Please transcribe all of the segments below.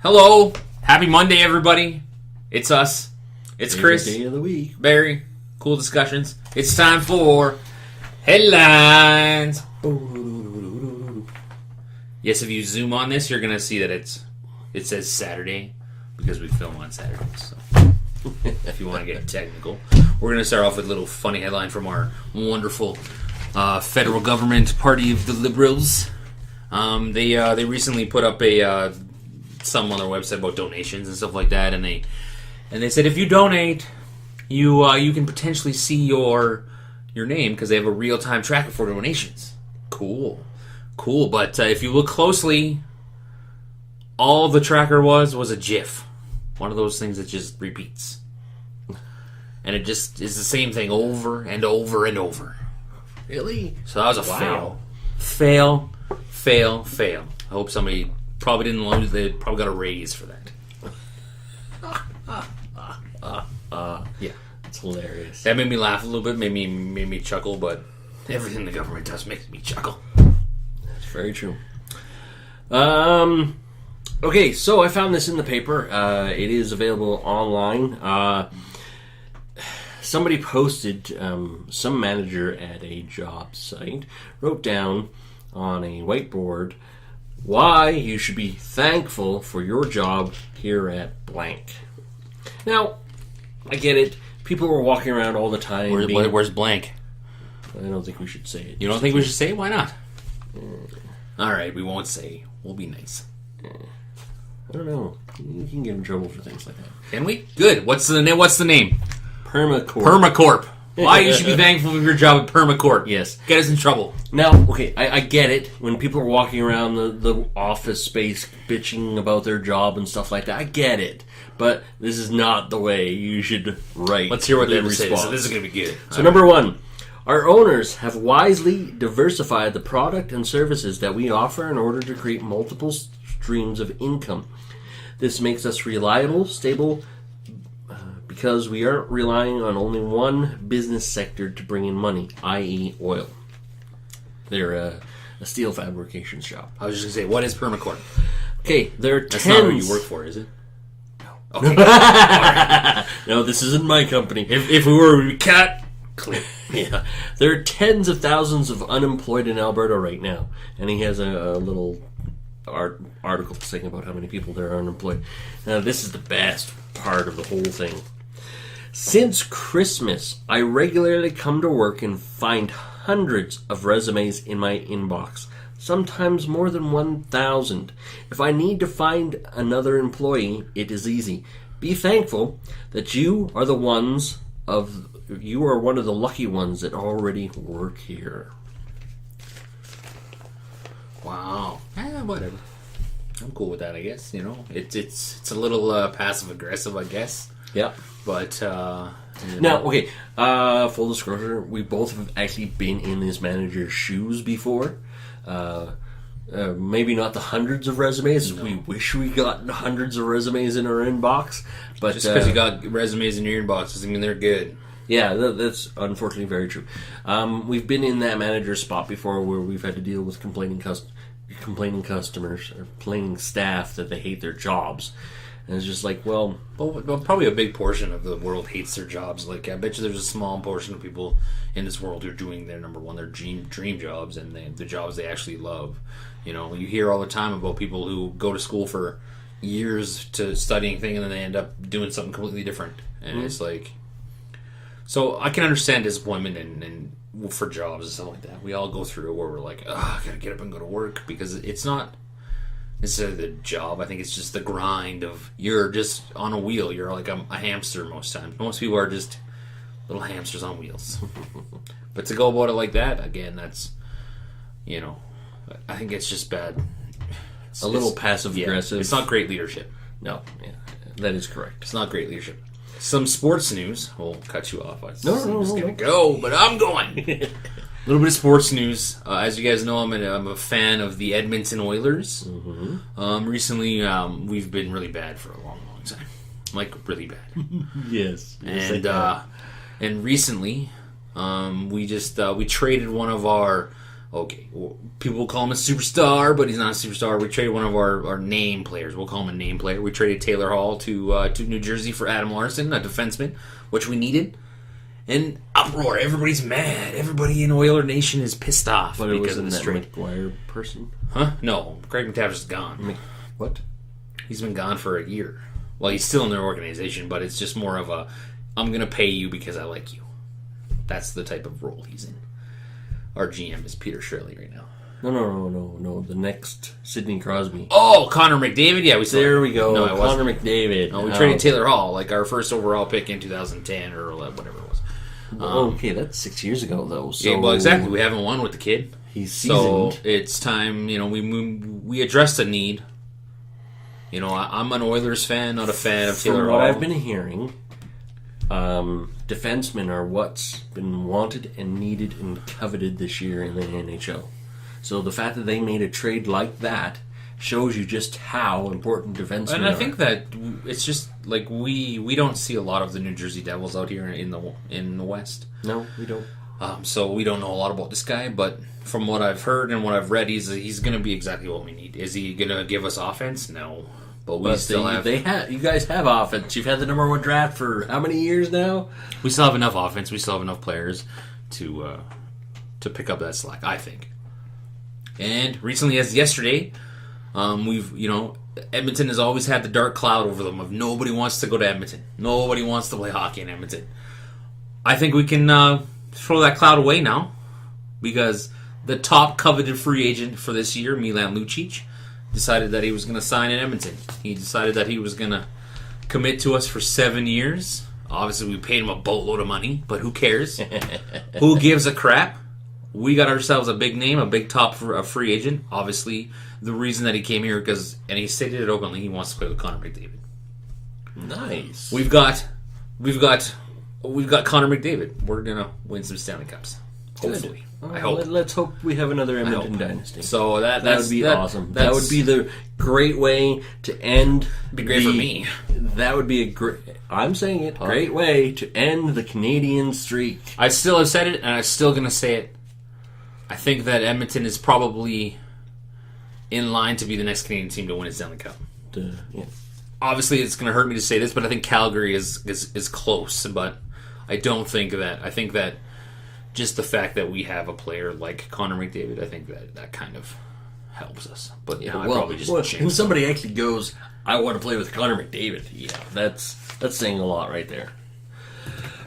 Hello. Happy Monday, everybody. It's us. It's Chris. Day of the week. Barry. Cool discussions. It's time for headlines. Yes, if you zoom on this, you're going to see that it says Saturday because we film on Saturdays. So if you want to get technical, we're going to start off with a little funny headline from our wonderful federal government party of the Liberals. They recently put up some on their website about donations and stuff like that, and they said if you donate, you can potentially see your name because they have a real-time tracker for donations. Cool. But if you look closely, all the tracker was a GIF, one of those things that just repeats, and it just is the same thing over and over and over. Really? So that was a fail. I hope somebody probably didn't lose. They probably got a raise for that. Yeah, it's hilarious. That made me laugh a little bit, made me chuckle, but everything the government does makes me chuckle. That's very true. Okay, so I found this in the paper. It is available online. Somebody posted, some manager at a job site wrote down on a whiteboard why you should be thankful for your job here at blank. Now, I get it. People were walking around all the time. Where's blank? I don't think we should say it. You don't think we should say it? Why not? All right, we won't say. We'll be nice. I don't know. You can get in trouble for things like that. Can we? Good. What's the name? Permacorp. Why you should be thankful for your job at Permacorp. Yes. Get us in trouble. Now, okay, I get it. When people are walking around the office space bitching about their job and stuff like that, I get it. But this is not the way you should write. Let's hear what they response. say. So this is going to be good. So number one, our owners have wisely diversified the product and services that we offer in order to create multiple streams of income. This makes us reliable, stable, because we aren't relying on only one business sector to bring in money, i.e. oil. They're a steel fabrication shop. I was just going to say, what is Permacorp? Okay, there are That's tens... not where you work for, is it? No. Okay. Right. No, this isn't my company. If we were, we cut. Click. Yeah. There are tens of thousands of unemployed in Alberta right now. And he has a little article saying about how many people there are unemployed. Now, this is the best part of the whole thing. Since Christmas, I regularly come to work and find hundreds of resumes in my inbox, sometimes more than 1,000. If I need to find another employee, it is easy. Be thankful that you are one of the lucky ones that already work here. Wow. Whatever. I'm cool with that, I guess. You know, it's a little passive aggressive, I guess. Yeah. But now, okay. Full disclosure: we both have actually been in this manager's shoes before. Maybe not the hundreds of resumes. No. We wish we got hundreds of resumes in our inbox, but just because you got resumes in your inbox doesn't mean they're good. Yeah, that's unfortunately very true. We've been in that manager spot before where we've had to deal with complaining customers or complaining staff that they hate their jobs. And it's just like, well, probably a big portion of the world hates their jobs. Like, I bet you there's a small portion of people in this world who are doing their their dream jobs and the jobs they actually love. You know, you hear all the time about people who go to school for years to studying thing and then they end up doing something completely different. And it's like, so I can understand disappointment and for jobs and stuff like that. We all go through it where we're like, I gotta get up and go to work because it's not necessarily the job. I think it's just the grind of you're just on a wheel. You're like a hamster most times. Most people are just little hamsters on wheels. But to go about it like that, again, that's, you know, I think it's just bad. It's a little passive-aggressive. It's not great leadership. No, yeah, that is correct. It's not great leadership. Some sports news. We'll cut you off. I'm No. just going to go, but I'm going. A little bit of sports news. As you guys know, I'm a fan of the Edmonton Oilers. Mm-hmm. Recently, we've been really bad for a long time. Like, really bad. Yes. And recently, we traded one of our Okay, well, people will call him a superstar, but he's not a superstar. We traded one of our name players. We'll call him a name player. We traded Taylor Hall to New Jersey for Adam Larson, a defenseman, which we needed. And uproar. Everybody's mad. Everybody in Oiler Nation is pissed off But it because wasn't of this that trade. McGuire person? Huh? No, Craig McTavish is gone. What? He's been gone for a year. Well, he's still in their organization, but it's just more of a, I'm going to pay you because I like you. That's the type of role he's in. Our GM is Peter Shirley right now. No. The next Sidney Crosby. Oh, Connor McDavid? Yeah, we saw There we go. No, Connor McDavid. No, we traded Taylor Hall, like our first overall pick in 2010 or whatever it was. Okay, that's 6 years ago, though. So Yeah, well, exactly. We haven't won with the kid. He's seasoned. So it's time, we addressed a need. I'm an Oilers fan, not a fan of Taylor From Hall. what I've been hearing, defensemen are what's been wanted and needed and coveted this year in the NHL. So the fact that they made a trade like that shows you just how important defensemen are. And I think that it's just like we don't see a lot of the New Jersey Devils out here in the West. No, we don't. So we don't know a lot about this guy, but from what I've heard and what I've read, he's going to be exactly what we need. Is he going to give us offense? No. But we still have... You guys have offense. You've had the number one draft for how many years now? We still have enough offense. We still have enough players to pick up that slack, I think. And recently, as yesterday, Edmonton has always had the dark cloud over them of nobody wants to go to Edmonton. Nobody wants to play hockey in Edmonton. I think we can throw that cloud away now because the top coveted free agent for this year, Milan Lucic, decided that he was going to sign in Edmonton. He decided that he was going to commit to us for 7 years. Obviously, we paid him a boatload of money, but who cares? Who gives a crap? We got ourselves a big name, a big top for a free agent. Obviously, the reason that he came here and he stated it openly, he wants to play with Connor McDavid. Nice. We've got Connor McDavid. We're gonna win some Stanley Cups. Hopefully. I hope. Let's hope we have another Edmonton dynasty. So that would be awesome. That would be the great way to end. Be great for me. That would be a great. I'm saying it. Great way to end the Canadian streak. I still have said it, and I'm still gonna say it. I think that Edmonton is probably in line to be the next Canadian team to win a Stanley Cup. Yeah. Obviously, it's going to hurt me to say this, but I think Calgary is close. But I don't think that. I think that just the fact that we have a player like Connor McDavid, I think that kind of helps us. But yeah, I probably just when somebody actually goes, I want to play with Connor McDavid. Yeah, that's saying a lot right there.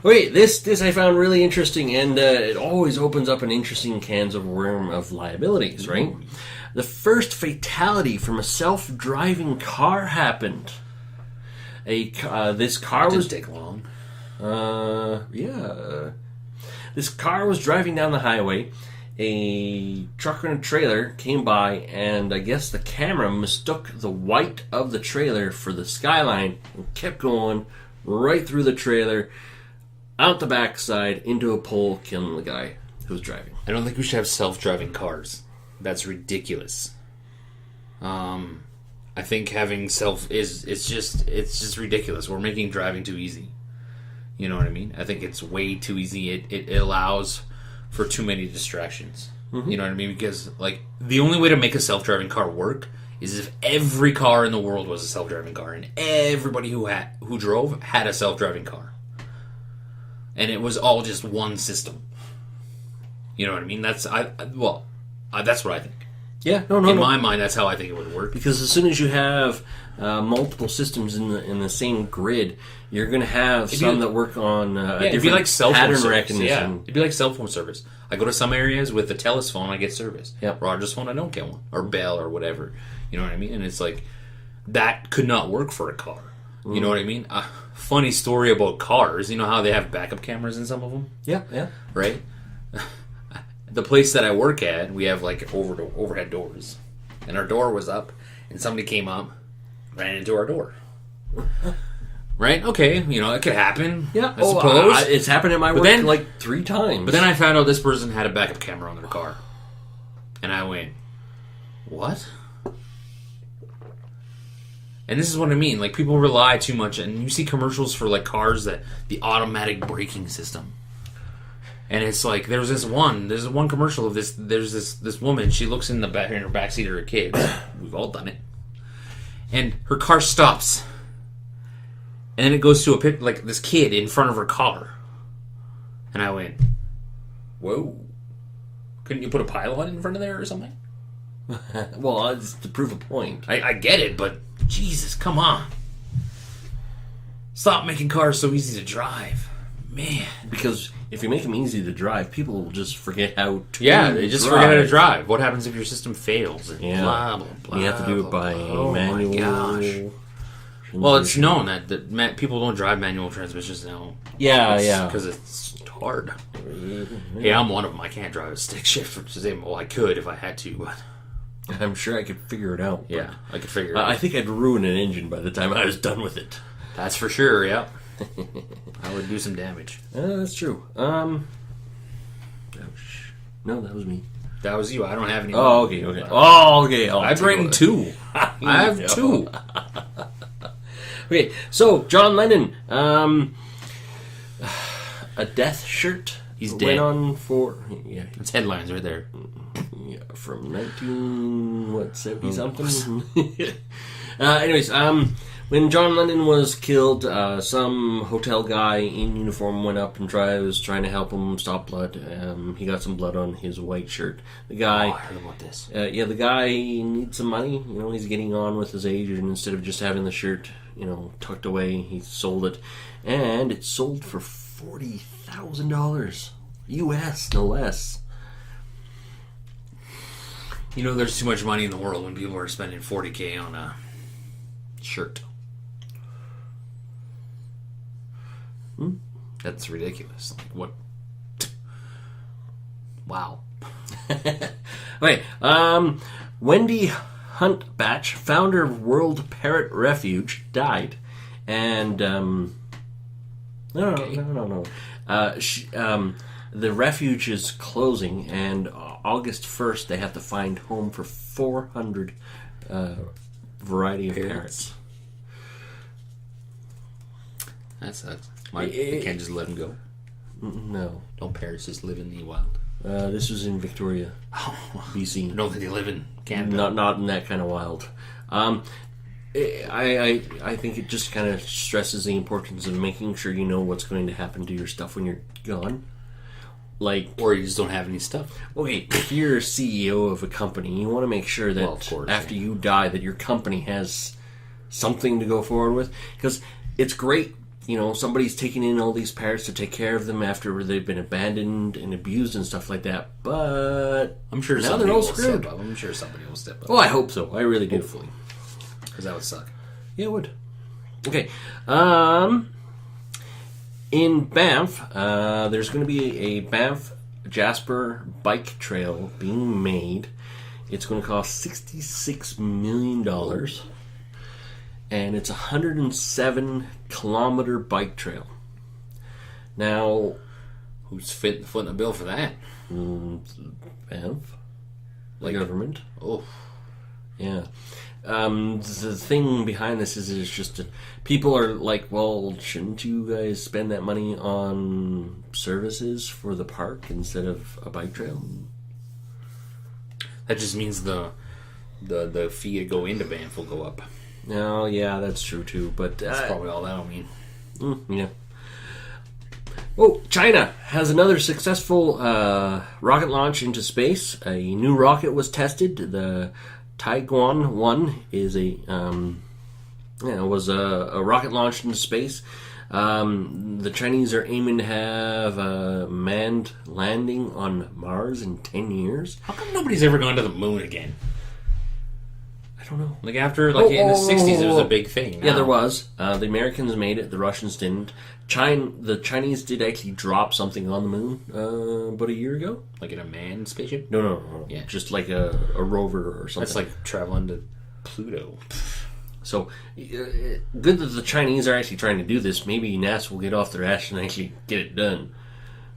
Okay, this I found really interesting, and it always opens up an interesting cans of worm of liabilities, right? Mm-hmm. The first fatality from a self-driving car happened. This car didn't take long. This car was driving down the highway. A truck and a trailer came by, and I guess the camera mistook the white of the trailer for the skyline and kept going right through the trailer, out the backside, into a pole, killing the guy who was driving. I don't think we should have self-driving cars. That's ridiculous. I think having it's just ridiculous. We're making driving too easy. You know what I mean? I think it's way too easy. It allows for too many distractions. Mm-hmm. You know what I mean? Because like the only way to make a self-driving car work is if every car in the world was a self-driving car and everybody who drove had a self-driving car. And it was all just one system. You know what I mean? That's what I think. Yeah, no. In my mind, that's how I think it would work. Because as soon as you have multiple systems in the same grid, you're going to have some that work on it'd be like cell phone pattern service. recognition. Yeah, it'd be like cell phone service. I go to some areas with the Telus phone, I get service. Yep. Rogers phone, I don't get one, or Bell, or whatever. You know what I mean? And it's like that could not work for a car. Mm. You know what I mean? Funny story about cars. You know how they have backup cameras in some of them? Yeah. Right. The place that I work at, we have like overhead doors, and our door was up, and somebody came up, ran into our door. Right? Okay, it could happen. Yeah, I suppose it's happened at my work like 3 times. But then I found out this person had a backup camera on their car, and I went, "What?" And this is what I mean. Like people rely too much, and you see commercials for like cars that the automatic braking system. And it's like there's one commercial of this. There's this woman. She looks in her backseat of her kids. We've all done it. And her car stops, and then it goes to a pic like this kid in front of her car. And I went, "Whoa! Couldn't you put a pylon in front of there or something?" Well, it's to prove a point. I get it, but Jesus, come on! Stop making cars so easy to drive, man. Because if you make them easy to drive, people will just forget how to. Yeah, they just forget how to drive. What happens if your system fails? And blah blah blah. You have to do it by manual. My gosh. Well, it's known that people don't drive manual transmissions now. Yeah. Because it's hard. Hey, I'm one of them. I can't drive a stick shift. Well, I could if I had to, but I'm sure I could figure it out. Yeah, I could figure it out. I think I'd ruin an engine by the time I was done with it. That's for sure, yeah. I would do some damage. That's true. No, that was me. That was you. I don't have any. Oh, okay. Oh, okay. I bring two. I have two. Okay, so John Lennon, a death shirt. He's went dead. On for It's headlines right there. Yeah, from 70 something. Anyways, when John Lennon was killed, some hotel guy in uniform went up and was trying to help him stop blood. He got some blood on his white shirt. The guy, I heard about this. the guy needs some money. He's getting on with his age, and instead of just having the shirt, tucked away, he sold it, and it sold for $40,000 US, no less. There's too much money in the world when people are spending $40K on a shirt. That's ridiculous. Like, what? Wow. Okay, Wendy Hunt-Batch, founder of World Parrot Refuge, died. And, No. The refuge is closing, and August 1st they have to find home for 400 variety of parrots. That sucks. They can't just let them go. No. Don't parrots just live in the wild? This was in Victoria, BC. I don't think they live in Canada. Not in that kind of wild. I think it just kind of stresses the importance of making sure you know what's going to happen to your stuff when you're gone. Or you just don't have any stuff. Okay, if you're a CEO of a company, you want to make sure that after you die, that your company has something to go forward with. Because it's great, somebody's taking in all these parrots to take care of them after they've been abandoned and abused and stuff like that. But I'm sure now they're all screwed. I'm sure somebody will step up. Oh, I hope so. I really do. Hopefully. Because that would suck. Yeah, it would. Okay. In Banff, there's going to be a Banff Jasper bike trail being made. It's going to cost $66 million. And it's a 107-kilometer bike trail. Now, who's footing the bill for that? Banff. The government. Oh. Yeah. The thing behind this is just people are like, well, shouldn't you guys spend that money on services for the park instead of a bike trail? That just means the fee to go into Banff will go up. Oh, yeah, that's true too. But that's probably all that'll mean. Yeah. Oh, China has another successful rocket launch into space. A new rocket was tested. The Taiguan 1 is was a rocket launched into space. The Chinese are aiming to have a manned landing on Mars in 10 years. How come nobody's ever gone to the moon again? I don't know. In the 60s, there was a big thing. Yeah, there was. The Americans made it. The Russians didn't. The Chinese did actually drop something on the moon about a year ago. Like in a manned spaceship? No. Yeah. Just like a rover or something. That's like traveling to Pluto. So, good that the Chinese are actually trying to do this. Maybe NASA will get off their ass and actually get it done.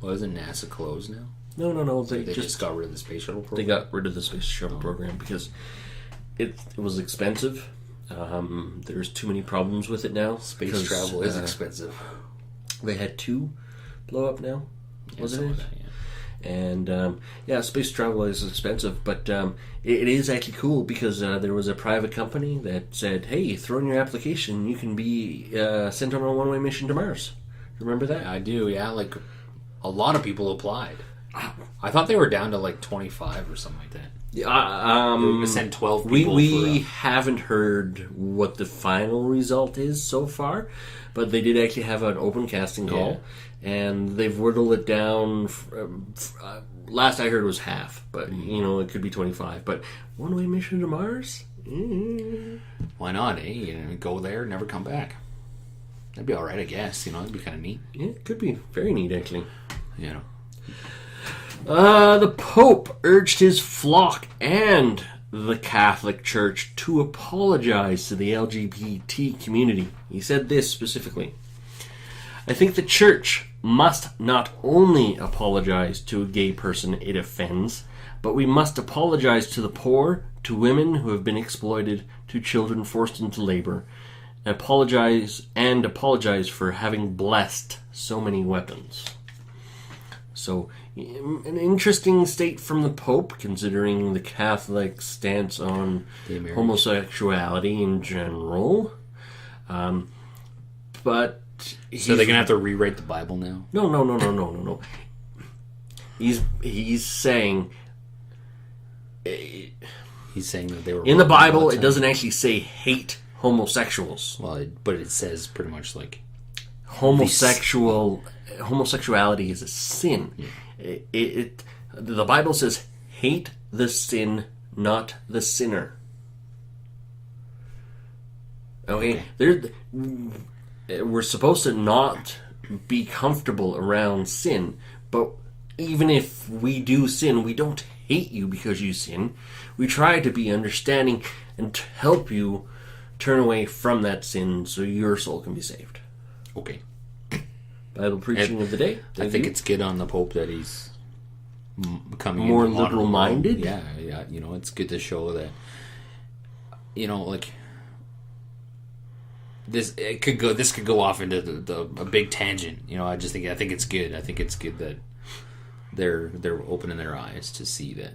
Well, isn't NASA closed now? No. They just got rid of the space shuttle program? They got rid of the space shuttle program because it was expensive. There's too many problems with it now. Space travel is expensive. They had 2 blow up now. Yeah, Wasn't it? That, yeah. And space travel is expensive, but it is actually cool because there was a private company that said, "Hey, throw in your application, you can be sent on a one-way mission to Mars." Remember that? I do. Yeah, like a lot of people applied. I thought they were down to like 25 or something like that. They were going to send 12 people. We haven't heard what the final result is so far, but they did actually have an open casting call. Yeah. And they've whittled it down. Last I heard was half, but it could be 25. But one-way mission to Mars? Why not? Go there, never come back. That'd be all right, I guess. It'd be kind of neat. Yeah, it could be very neat, actually. The Pope urged his flock and the Catholic Church to apologize to the LGBT community. He said this specifically: "I think the Church must not only apologize to a gay person it offends, but we must apologize to the poor, to women who have been exploited, to children forced into labor, apologize for having blessed so many weapons." So, an interesting state from the Pope, considering the Catholic stance on homosexuality in general. But so they're gonna have to rewrite the Bible now? No. He's saying. He's saying that they were in the Bible. It doesn't actually say hate homosexuals. Well, but it says pretty much like homosexuality is a sin. Yeah. The Bible says hate the sin, not the sinner. Okay. We're supposed to not be comfortable around sin, but even if we do sin, we don't hate you because you sin. We try to be understanding and to help you turn away from that sin so your soul can be saved. Okay. Bible preaching of the day. I think it's good on the Pope that he's becoming more liberal-minded. Yeah. It's good to show that. This could go off into a big tangent. I think it's good. I think it's good that they're opening their eyes to see that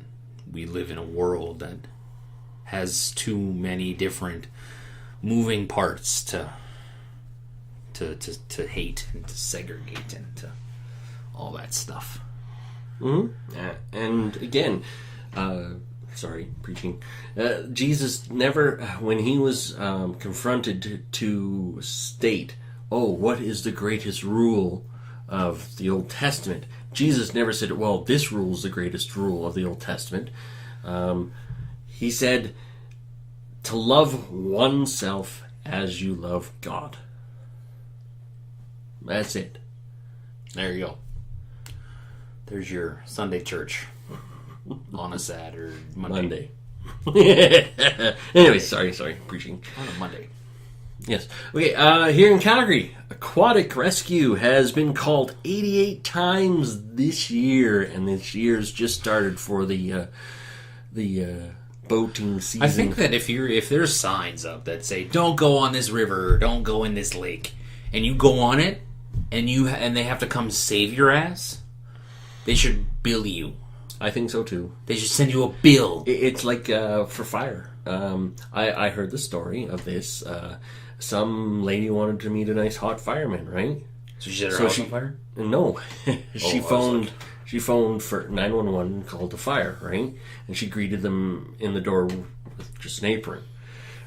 we live in a world that has too many different moving parts to hate and to segregate and to all that stuff. Mm-hmm. And again, preaching. Jesus never, when he was confronted to state, what is the greatest rule of the Old Testament? Jesus never said, well, this rule is the greatest rule of the Old Testament. He said, to love oneself as you love God. That's it. There you go. There's your Sunday church on a Saturday, Monday. Anyway, sorry, preaching. On a Monday. Yes. Okay, here in Calgary, Aquatic Rescue has been called 88 times this year, and this year's just started for the boating season. I think that if there's signs up that say "Don't go on this river," or "Don't go in this lake," and you go on it, and they have to come save your ass, they should bill you. I think so too. They should send you a bill. It's like for fire. I heard the story of this. Some lady wanted to meet a nice hot fireman, right? So she set her house on fire? No. She phoned for 911 and called the fire, right? And she greeted them in the door with just an apron,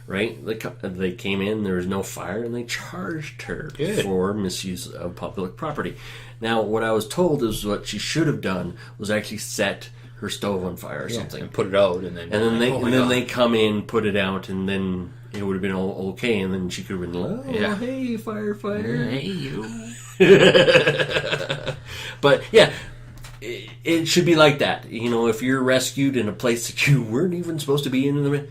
right? They came in, there was no fire, and they charged her for misuse of public property. Now, what I was told is what she should have done was actually set her stove on fire or something. And put it out, and then they come in, put it out, and then it would have been all okay, and then she could have been hey, firefighter. Hey, you. But, yeah, it should be like that. If you're rescued in a place that you weren't even supposed to be in,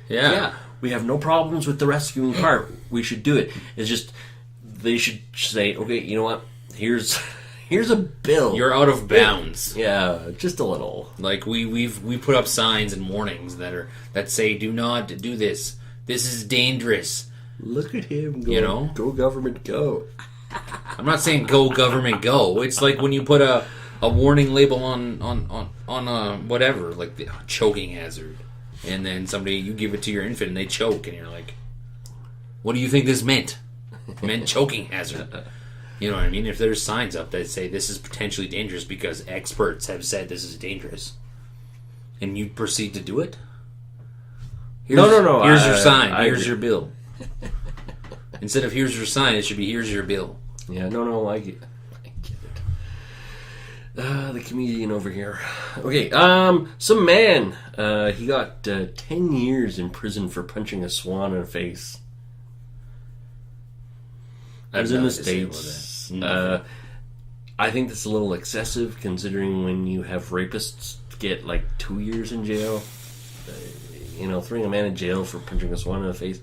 we have no problems with the rescuing part. We should do it. It's just, they should say, okay, you know what? Here's a bill. You're out of bounds. Yeah, just a little. Like we put up signs and warnings that say, do not do this. This is dangerous. Look at him go. Go government, go. I'm not saying go government, go. It's like when you put a a warning label on whatever, like the choking hazard, and then you give it to your infant and they choke, and you're like, what do you think this meant? It meant choking hazard. You know what I mean? If there's signs up that say this is potentially dangerous because experts have said this is dangerous, and you proceed to do it, no. Here's your sign. Here's agree. your bill. Instead of here's your sign, it should be here's your bill. Yeah, no, I get it. The comedian over here. Okay, some man, he got 10 years in prison for punching a swan in the face. I was in the States. I think that's a little excessive, considering when you have rapists get like 2 years in jail. Throwing a man in jail for punching a swan in the face.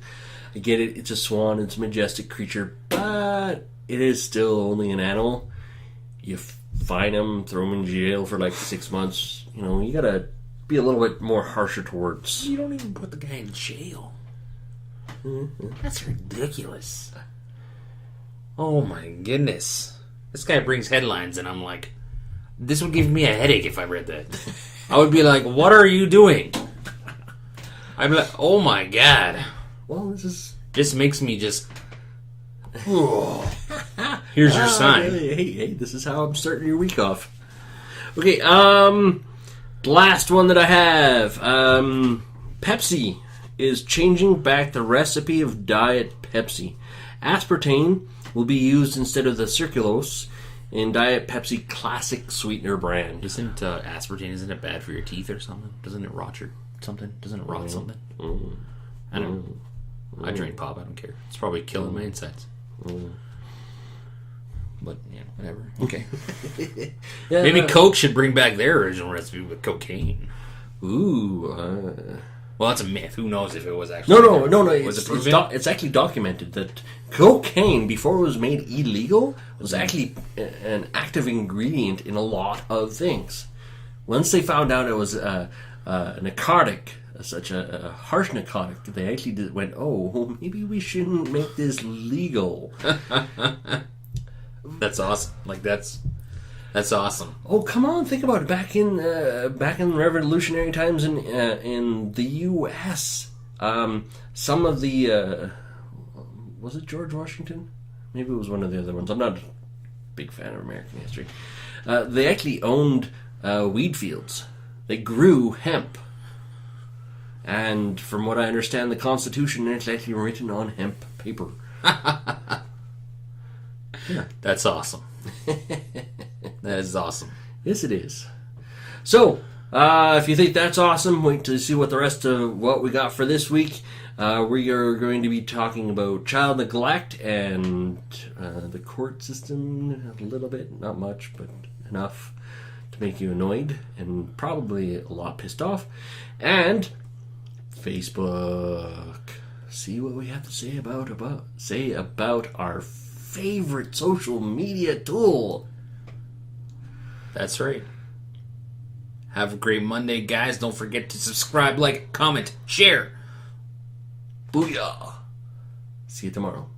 I get it, it's a swan, it's a majestic creature, but it is still only an animal. You fine him, throw him in jail for like 6 months. You gotta be a little bit more harsher towards. You don't even put the guy in jail. Mm-hmm. That's ridiculous. Oh my goodness. This guy brings headlines and I'm like, this would give me a headache if I read that. I would be like, what are you doing? I'd be like, oh my god. Well, this makes me just. Here's your sign. Hey, this is how I'm starting your week off. Okay, last one that I have. Pepsi is changing back the recipe of Diet Pepsi. Aspartame will be used instead of the sucralose in Diet Pepsi Classic Sweetener brand. Isn't aspartame, isn't it bad for your teeth or something? Doesn't it rot something? Doesn't it rot something? I don't know. I drink pop, I don't care. It's probably killing my insides. But, whatever. Okay. Yeah, maybe Coke should bring back their original recipe with cocaine. Ooh. Well, that's a myth. Who knows if it was actually... No. Was it proven? It's actually documented that cocaine, before it was made illegal, was actually an active ingredient in a lot of things. Once they found out it was a narcotic, such a harsh narcotic, they actually went, oh, maybe we shouldn't make this legal. That's awesome. That's awesome. Oh, come on! Think about it. Back in revolutionary times in the U.S., some of the was it George Washington? Maybe it was one of the other ones. I'm not a big fan of American history. They actually owned weed fields. They grew hemp, and from what I understand, the Constitution is actually written on hemp paper. Yeah, that's awesome. That is awesome. Yes, it is. So, if you think that's awesome, wait to see what the rest of what we got for this week. We are going to be talking about child neglect and the court system a little bit. Not much, but enough to make you annoyed and probably a lot pissed off. And Facebook. See what we have to say about our favorite social media tool. That's right. Have a great Monday, guys. Don't forget to subscribe, like, comment, share. Booyah. See you tomorrow.